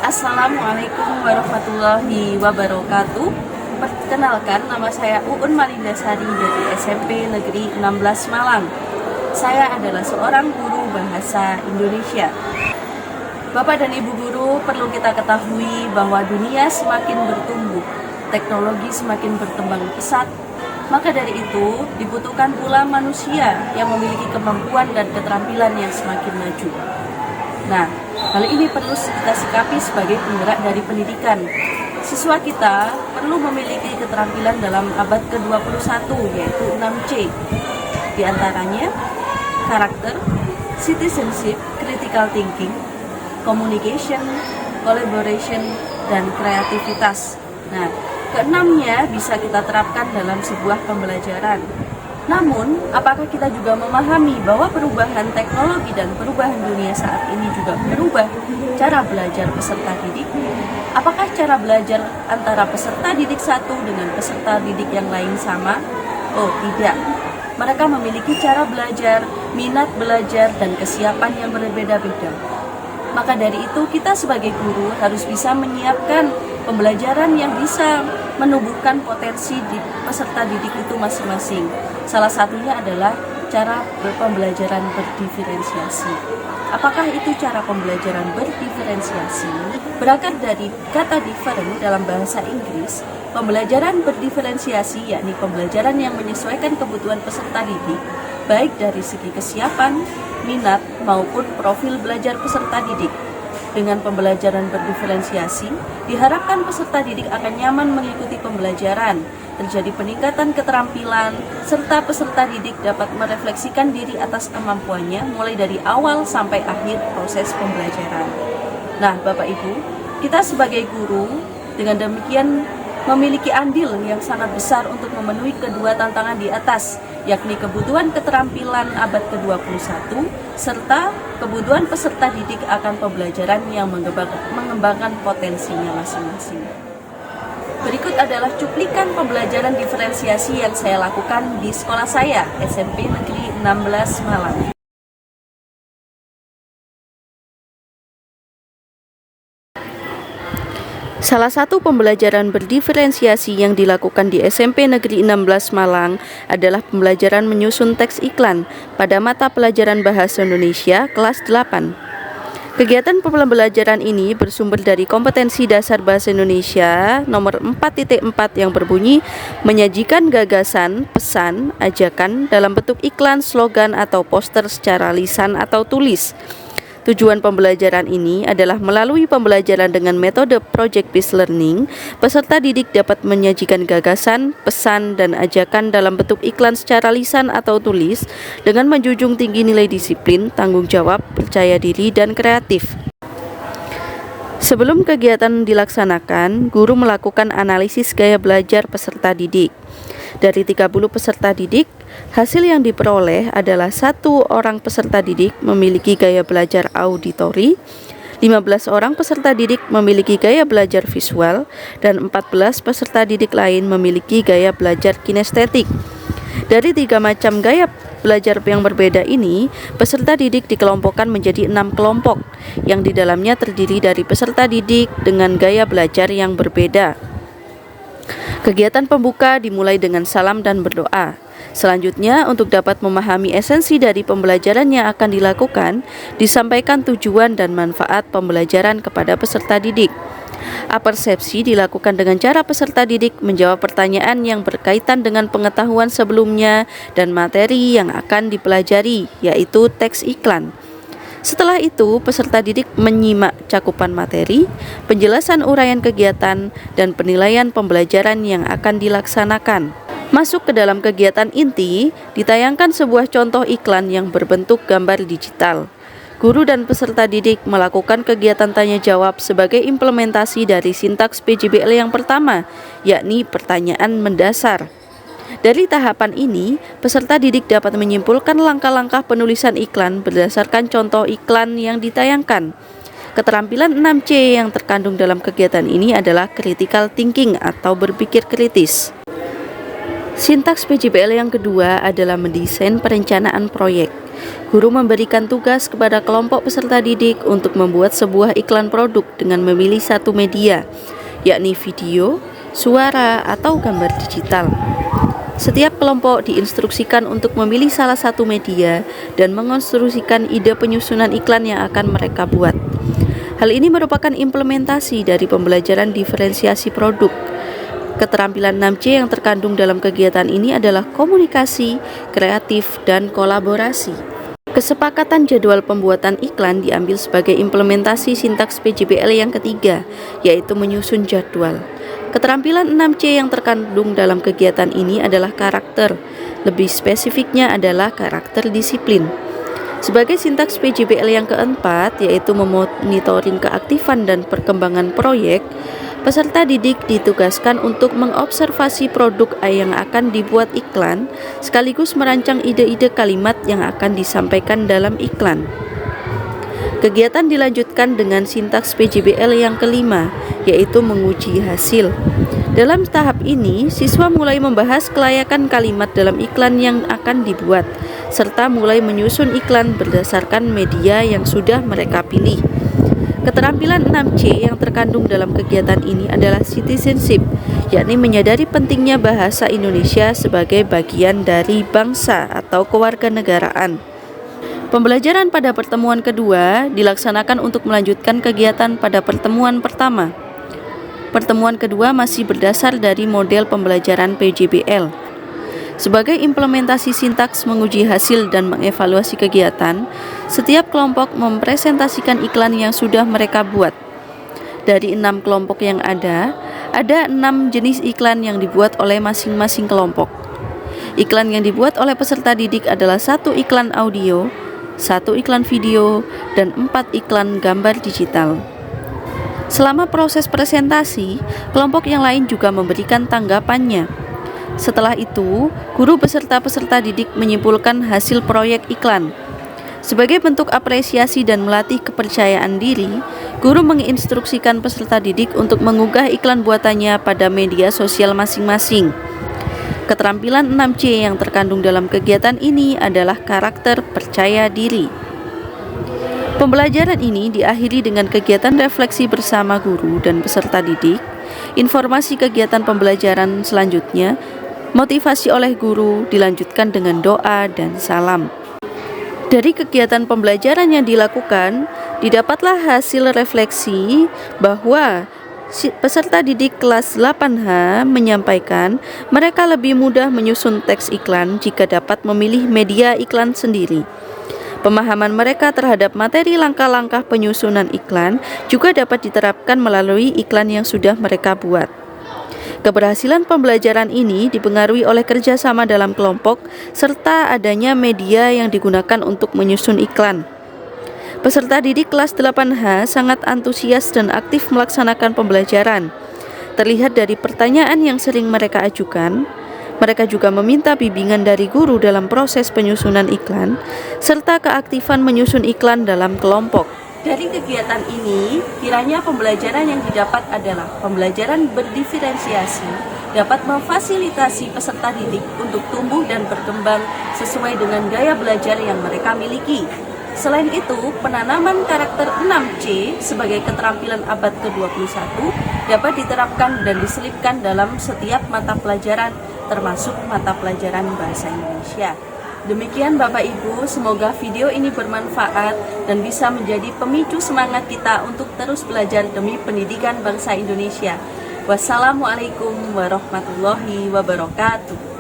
Assalamualaikum warahmatullahi wabarakatuh. Perkenalkan, nama saya Uun Malindasari dari SMP Negeri 16 Malang. Saya adalah seorang guru bahasa Indonesia. Bapak dan Ibu guru, perlu kita ketahui bahwa dunia semakin bertumbuh, teknologi semakin berkembang pesat. Maka dari itu, dibutuhkan pula manusia yang memiliki kemampuan dan keterampilan yang semakin maju. Nah, hal ini perlu kita sikapi sebagai penggerak dari pendidikan. Siswa kita perlu memiliki keterampilan dalam abad ke-21, yaitu 6C. Di antaranya, karakter, citizenship, critical thinking, communication, collaboration, dan kreativitas. Nah, keenamnya bisa kita terapkan dalam sebuah pembelajaran. Namun, apakah kita juga memahami bahwa perubahan teknologi dan perubahan dunia saat ini juga merubah cara belajar peserta didik? Apakah cara belajar antara peserta didik satu dengan peserta didik yang lain sama? Oh, tidak. Mereka memiliki cara belajar, minat belajar, dan kesiapan yang berbeda-beda. Maka dari itu, kita sebagai guru harus bisa menyiapkan pembelajaran yang bisa menumbuhkan potensi di peserta didik itu masing-masing. Salah satunya adalah cara pembelajaran berdiferensiasi. Apakah itu cara pembelajaran berdiferensiasi? Berangkat dari kata different dalam bahasa Inggris, pembelajaran berdiferensiasi yakni pembelajaran yang menyesuaikan kebutuhan peserta didik, baik dari segi kesiapan, minat, maupun profil belajar peserta didik. Dengan pembelajaran berdiferensiasi, diharapkan peserta didik akan nyaman mengikuti pembelajaran, terjadi peningkatan keterampilan, serta peserta didik dapat merefleksikan diri atas kemampuannya mulai dari awal sampai akhir proses pembelajaran. Nah, Bapak Ibu, kita sebagai guru dengan demikian memiliki andil yang sangat besar untuk memenuhi kedua tantangan di atas, yakni kebutuhan keterampilan abad ke-21 serta kebutuhan peserta didik akan pembelajaran yang mengembangkan potensinya masing-masing. Berikut adalah cuplikan pembelajaran diferensiasi yang saya lakukan di sekolah saya, SMP Negeri 16 Malang. Salah satu pembelajaran berdiferensiasi yang dilakukan di SMP Negeri 16 Malang adalah pembelajaran menyusun teks iklan pada mata pelajaran Bahasa Indonesia kelas 8. Kegiatan pembelajaran ini bersumber dari kompetensi dasar Bahasa Indonesia nomor 4.4 yang berbunyi menyajikan gagasan, pesan, ajakan dalam bentuk iklan, slogan, atau poster secara lisan atau tulis. Tujuan pembelajaran ini adalah melalui pembelajaran dengan metode project-based learning, peserta didik dapat menyajikan gagasan, pesan, dan ajakan dalam bentuk iklan secara lisan atau tulis dengan menjunjung tinggi nilai disiplin, tanggung jawab, percaya diri, dan kreatif. Sebelum kegiatan dilaksanakan, guru melakukan analisis gaya belajar peserta didik. Dari 30 peserta didik, hasil yang diperoleh adalah 1 orang peserta didik memiliki gaya belajar auditori, 15 orang peserta didik memiliki gaya belajar visual, dan 14 peserta didik lain memiliki gaya belajar kinestetik. Dari 3 macam gaya belajar yang berbeda ini, peserta didik dikelompokkan menjadi 6 kelompok, yang di dalamnya terdiri dari peserta didik dengan gaya belajar yang berbeda. Kegiatan pembuka dimulai dengan salam dan berdoa. Selanjutnya, untuk dapat memahami esensi dari pembelajaran yang akan dilakukan, disampaikan tujuan dan manfaat pembelajaran kepada peserta didik. Apersepsi dilakukan dengan cara peserta didik menjawab pertanyaan yang berkaitan dengan pengetahuan sebelumnya dan materi yang akan dipelajari, yaitu teks iklan. Setelah itu, peserta didik menyimak cakupan materi, penjelasan uraian kegiatan, dan penilaian pembelajaran yang akan dilaksanakan. Masuk ke dalam kegiatan inti, ditayangkan sebuah contoh iklan yang berbentuk gambar digital. Guru dan peserta didik melakukan kegiatan tanya jawab sebagai implementasi dari sintaks PJBL yang pertama, yakni pertanyaan mendasar. Dari tahapan ini, peserta didik dapat menyimpulkan langkah-langkah penulisan iklan berdasarkan contoh iklan yang ditayangkan. Keterampilan 6C yang terkandung dalam kegiatan ini adalah critical thinking atau berpikir kritis. Sintaks PJBL yang kedua adalah mendesain perencanaan proyek. guru memberikan tugas kepada kelompok peserta didik untuk membuat sebuah iklan produk dengan memilih satu media, yakni video, suara, atau gambar digital. Setiap kelompok diinstruksikan untuk memilih salah satu media dan mengonstruksikan ide penyusunan iklan yang akan mereka buat. Hal ini merupakan implementasi dari pembelajaran diferensiasi produk. Keterampilan 6C yang terkandung dalam kegiatan ini adalah komunikasi, kreatif, dan kolaborasi. Kesepakatan jadwal pembuatan iklan diambil sebagai implementasi sintaks PJBL yang ketiga, yaitu menyusun jadwal. Keterampilan 6C yang terkandung dalam kegiatan ini adalah karakter, lebih spesifiknya adalah karakter disiplin. Sebagai sintaks PJBL yang keempat, yaitu memonitoring keaktifan dan perkembangan proyek, peserta didik ditugaskan untuk mengobservasi produk yang akan dibuat iklan, sekaligus merancang ide-ide kalimat yang akan disampaikan dalam iklan. Kegiatan dilanjutkan dengan sintaks PJBL yang kelima, yaitu menguji hasil. Dalam tahap ini, siswa mulai membahas kelayakan kalimat dalam iklan yang akan dibuat, serta mulai menyusun iklan berdasarkan media yang sudah mereka pilih. Keterampilan 6C yang terkandung dalam kegiatan ini adalah citizenship, yakni menyadari pentingnya bahasa Indonesia sebagai bagian dari bangsa atau kewarganegaraan. Pembelajaran pada pertemuan kedua dilaksanakan untuk melanjutkan kegiatan pada pertemuan pertama. Pertemuan kedua masih berdasar dari model pembelajaran PJBL. Sebagai implementasi sintaks menguji hasil dan mengevaluasi kegiatan, setiap kelompok mempresentasikan iklan yang sudah mereka buat. Dari 6 kelompok yang ada 6 jenis iklan yang dibuat oleh masing-masing kelompok. Iklan yang dibuat oleh peserta didik adalah 1 iklan audio, 1 iklan video, dan 4 iklan gambar digital. Selama proses presentasi, kelompok yang lain juga memberikan tanggapannya. Setelah itu, guru beserta peserta didik menyimpulkan hasil proyek iklan. Sebagai bentuk apresiasi dan melatih kepercayaan diri, guru menginstruksikan peserta didik untuk mengunggah iklan buatannya pada media sosial masing-masing. Keterampilan 6C yang terkandung dalam kegiatan ini adalah karakter percaya diri. Pembelajaran ini diakhiri dengan kegiatan refleksi bersama guru dan peserta didik, informasi kegiatan pembelajaran selanjutnya, motivasi oleh guru, dilanjutkan dengan doa dan salam. Dari kegiatan pembelajaran yang dilakukan, didapatlah hasil refleksi bahwa peserta didik kelas 8H menyampaikan mereka lebih mudah menyusun teks iklan jika dapat memilih media iklan sendiri. Pemahaman mereka terhadap materi langkah-langkah penyusunan iklan juga dapat diterapkan melalui iklan yang sudah mereka buat. Keberhasilan pembelajaran ini dipengaruhi oleh kerjasama dalam kelompok serta adanya media yang digunakan untuk menyusun iklan. Peserta didik kelas 8H sangat antusias dan aktif melaksanakan pembelajaran. Terlihat dari pertanyaan yang sering mereka ajukan. Mereka juga meminta bimbingan dari guru dalam proses penyusunan iklan, serta keaktifan menyusun iklan dalam kelompok. Dari kegiatan ini, kiranya pembelajaran yang didapat adalah pembelajaran berdiferensiasi, dapat memfasilitasi peserta didik untuk tumbuh dan berkembang sesuai dengan gaya belajar yang mereka miliki. Selain itu, penanaman karakter 6C sebagai keterampilan abad ke-21 dapat diterapkan dan diselipkan dalam setiap mata pelajaran, termasuk mata pelajaran Bahasa Indonesia. Demikian Bapak Ibu, semoga video ini bermanfaat dan bisa menjadi pemicu semangat kita untuk terus belajar demi pendidikan bangsa Indonesia. Wassalamualaikum warahmatullahi wabarakatuh.